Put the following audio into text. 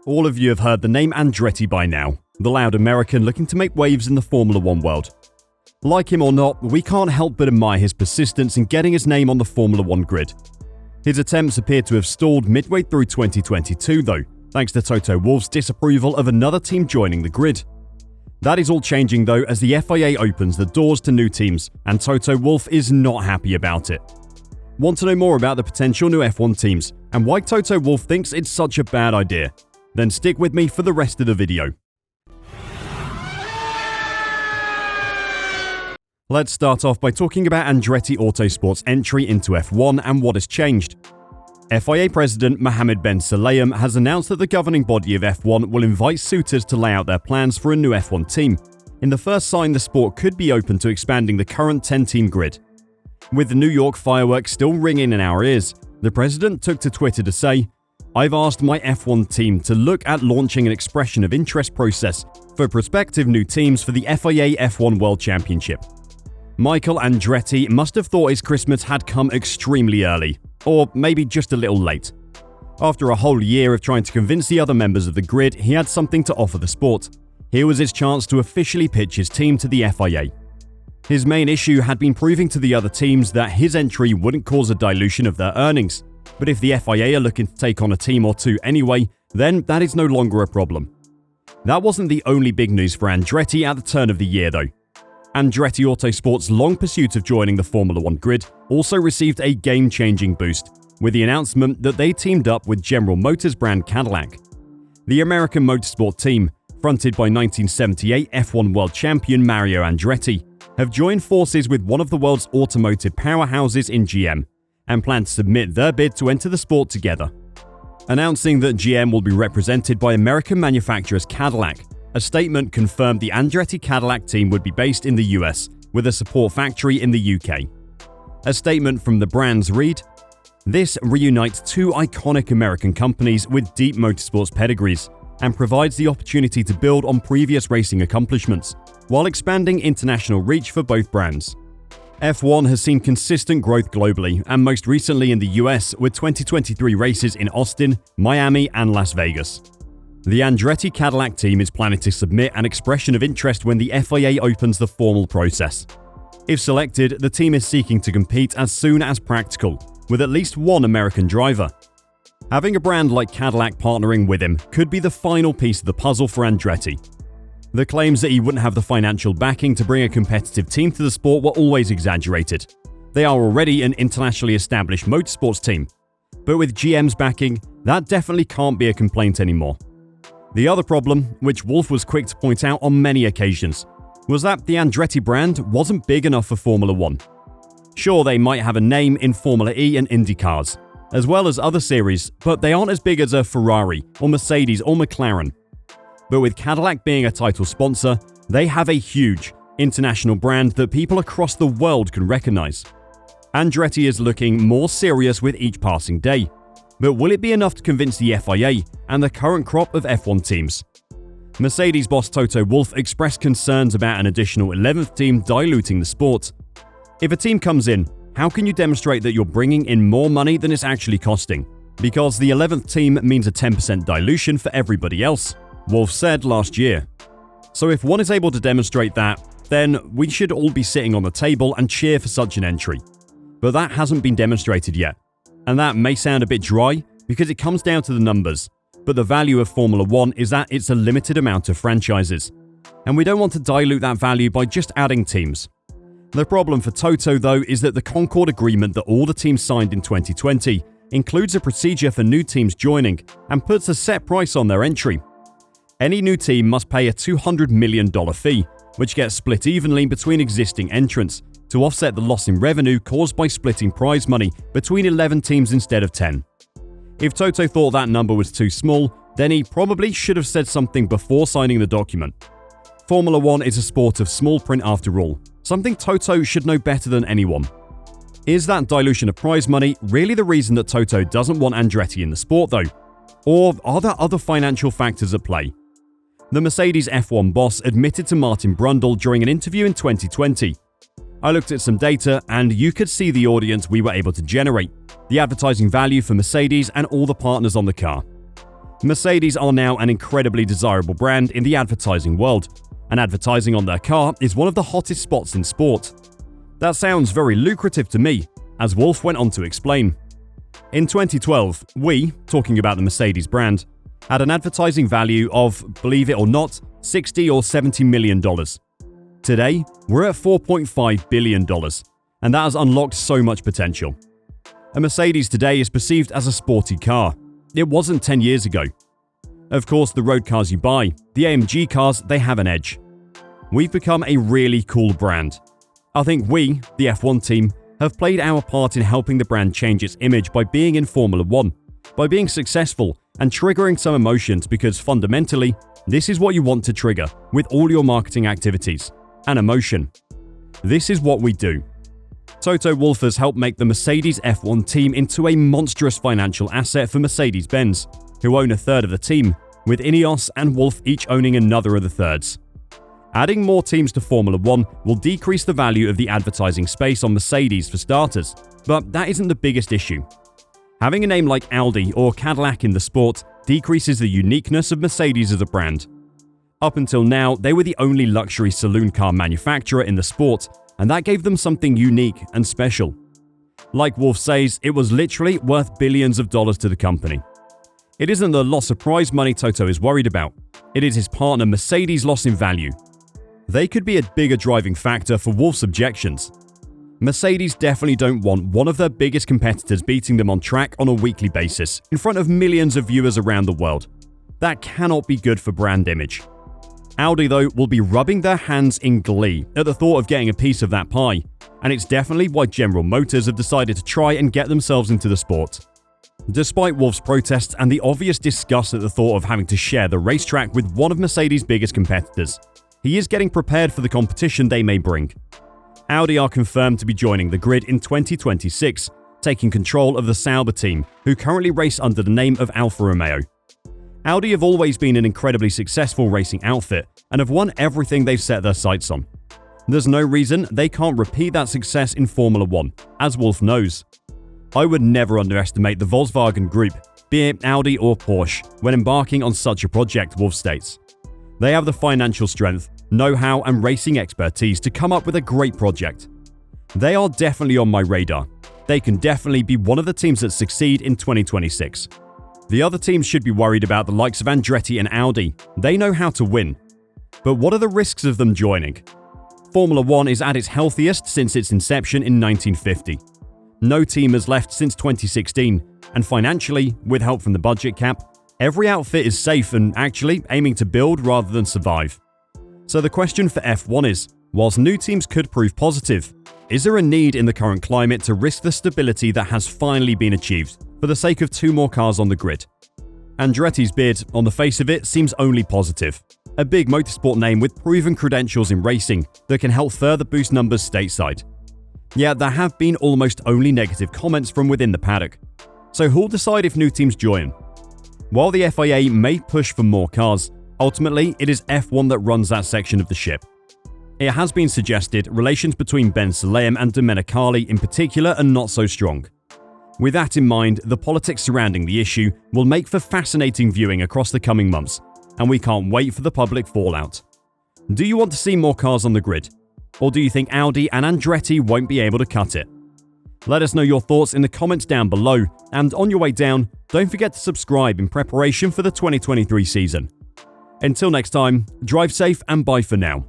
All of you have heard the name Andretti by now, the loud American looking to make waves in the Formula One world. Like him or not, we can't help but admire his persistence in getting his name on the Formula One grid. His attempts appear to have stalled midway through 2022 though, thanks to Toto Wolff's disapproval of another team joining the grid. That is all changing though as the FIA opens the doors to new teams, and Toto Wolff is not happy about it. Want to know more about the potential new F1 teams and why Toto Wolff thinks it's such a bad idea? Then stick with me for the rest of the video. Let's start off by talking about Andretti Autosport's entry into F1 and what has changed. FIA President Mohammed Ben Sulayem has announced that the governing body of F1 will invite suitors to lay out their plans for a new F1 team, in the first sign the sport could be open to expanding the current 10-team grid. With the New York fireworks still ringing in our ears, the president took to Twitter to say, "I've asked my F1 team to look at launching an expression of interest process for prospective new teams for the FIA F1 World Championship." Michael Andretti must have thought his Christmas had come extremely early, or maybe just a little late. After a whole year of trying to convince the other members of the grid he had something to offer the sport, here was his chance to officially pitch his team to the FIA. His main issue had been proving to the other teams that his entry wouldn't cause a dilution of their earnings, but if the FIA are looking to take on a team or two anyway, then that is no longer a problem. That wasn't the only big news for Andretti at the turn of the year though. Andretti Autosport's long pursuit of joining the Formula One grid also received a game-changing boost, with the announcement that they teamed up with General Motors brand Cadillac. The American motorsport team, fronted by 1978 F1 World Champion Mario Andretti, have joined forces with one of the world's automotive powerhouses in GM, and plan to submit their bid to enter the sport together. Announcing that GM will be represented by American manufacturers Cadillac, a statement confirmed the Andretti Cadillac team would be based in the US, with a support factory in the UK. A statement from the brands read, "This reunites two iconic American companies with deep motorsports pedigrees, and provides the opportunity to build on previous racing accomplishments, while expanding international reach for both brands." F1 has seen consistent growth globally, and most recently in the US with 2023 races in Austin, Miami, and Las Vegas. The Andretti Cadillac team is planning to submit an expression of interest when the FIA opens the formal process. If selected, the team is seeking to compete as soon as practical, with at least one American driver. Having a brand like Cadillac partnering with him could be the final piece of the puzzle for Andretti. The claims that he wouldn't have the financial backing to bring a competitive team to the sport were always exaggerated. They are already an internationally established motorsports team, but with GM's backing, that definitely can't be a complaint anymore. The other problem, which Wolff was quick to point out on many occasions, was that the Andretti brand wasn't big enough for Formula One. Sure, they might have a name in Formula E and Indy cars, as well as other series, but they aren't as big as a Ferrari or Mercedes or McLaren. But with Cadillac being a title sponsor, they have a huge international brand that people across the world can recognize. Andretti is looking more serious with each passing day, but will it be enough to convince the FIA and the current crop of F1 teams? Mercedes boss Toto Wolff expressed concerns about an additional 11th team diluting the sport. If a team comes in, how can you demonstrate that you're bringing in more money than it's actually costing? Because the 11th team means a 10% dilution for everybody else, Wolff said last year. So if one is able to demonstrate that, then we should all be sitting on the table and cheer for such an entry. But that hasn't been demonstrated yet. And that may sound a bit dry because it comes down to the numbers, but the value of Formula One is that it's a limited amount of franchises. And we don't want to dilute that value by just adding teams. The problem for Toto though is that the Concord Agreement that all the teams signed in 2020 includes a procedure for new teams joining and puts a set price on their entry. Any new team must pay a $200 million fee, which gets split evenly between existing entrants to offset the loss in revenue caused by splitting prize money between 11 teams instead of 10. If Toto thought that number was too small, then he probably should have said something before signing the document. Formula One is a sport of small print after all, something Toto should know better than anyone. Is that dilution of prize money really the reason that Toto doesn't want Andretti in the sport though? Or are there other financial factors at play? The Mercedes F1 boss admitted to Martin Brundle during an interview in 2020. "I looked at some data and you could see the audience we were able to generate, the advertising value for Mercedes and all the partners on the car. Mercedes are now an incredibly desirable brand in the advertising world, and advertising on their car is one of the hottest spots in sport. That sounds very lucrative to me, as Wolff went on to explain. In 2012, we, talking about the Mercedes brand, had an advertising value of, believe it or not, $60 or $70 million. Today, we're at $4.5 billion, and that has unlocked so much potential. A Mercedes today is perceived as a sporty car. It wasn't 10 years ago. Of course, the road cars you buy, the AMG cars, they have an edge. We've become a really cool brand. I think we, the F1 team, have played our part in helping the brand change its image by being in Formula 1, by being successful and triggering some emotions, because fundamentally, this is what you want to trigger with all your marketing activities, an emotion. This is what we do. Toto Wolff has helped make the Mercedes F1 team into a monstrous financial asset for Mercedes-Benz, who own a third of the team, with Ineos and Wolff each owning another of the thirds. Adding more teams to Formula 1 will decrease the value of the advertising space on Mercedes for starters, but that isn't the biggest issue. Having a name like Audi or Cadillac in the sport decreases the uniqueness of Mercedes as a brand. Up until now, they were the only luxury saloon car manufacturer in the sport, and that gave them something unique and special. Like Wolff says, it was literally worth billions of dollars to the company. It isn't the loss of prize money Toto is worried about. It is his partner Mercedes' loss in value. They could be a bigger driving factor for Wolff's objections. Mercedes definitely don't want one of their biggest competitors beating them on track on a weekly basis in front of millions of viewers around the world. That cannot be good for brand image. Audi, though, will be rubbing their hands in glee at the thought of getting a piece of that pie, and it's definitely why General Motors have decided to try and get themselves into the sport. Despite Wolff's protests and the obvious disgust at the thought of having to share the racetrack with one of Mercedes' biggest competitors, he is getting prepared for the competition they may bring. Audi are confirmed to be joining the grid in 2026, taking control of the Sauber team, who currently race under the name of Alfa Romeo. Audi have always been an incredibly successful racing outfit and have won everything they've set their sights on. There's no reason they can't repeat that success in Formula 1, as Wolff knows. I would never underestimate the Volkswagen Group, be it Audi or Porsche, when embarking on such a project, Wolff states. They have the financial strength, know-how and racing expertise to come up with a great project. They are definitely on my radar. They can definitely be one of the teams that succeed in 2026. The other teams should be worried about the likes of Andretti and Audi. They know how to win. But what are the risks of them joining? Formula 1 is at its healthiest since its inception in 1950. No team has left since 2016, and financially, with help from the budget cap, every outfit is safe and actually aiming to build rather than survive. So the question for F1 is, whilst new teams could prove positive, is there a need in the current climate to risk the stability that has finally been achieved for the sake of 2 more cars on the grid? Andretti's bid, on the face of it, seems only positive. A big motorsport name with proven credentials in racing that can help further boost numbers stateside. Yet there have been almost only negative comments from within the paddock. So who'll decide if new teams join? While the FIA may push for more cars, ultimately it is F1 that runs that section of the ship. It has been suggested relations between Ben Sulayem and Domenicali in particular are not so strong. With that in mind, the politics surrounding the issue will make for fascinating viewing across the coming months, and we can't wait for the public fallout. Do you want to see more cars on the grid? Or do you think Audi and Andretti won't be able to cut it? Let us know your thoughts in the comments down below, and on your way down, don't forget to subscribe in preparation for the 2023 season. Until next time, drive safe and bye for now.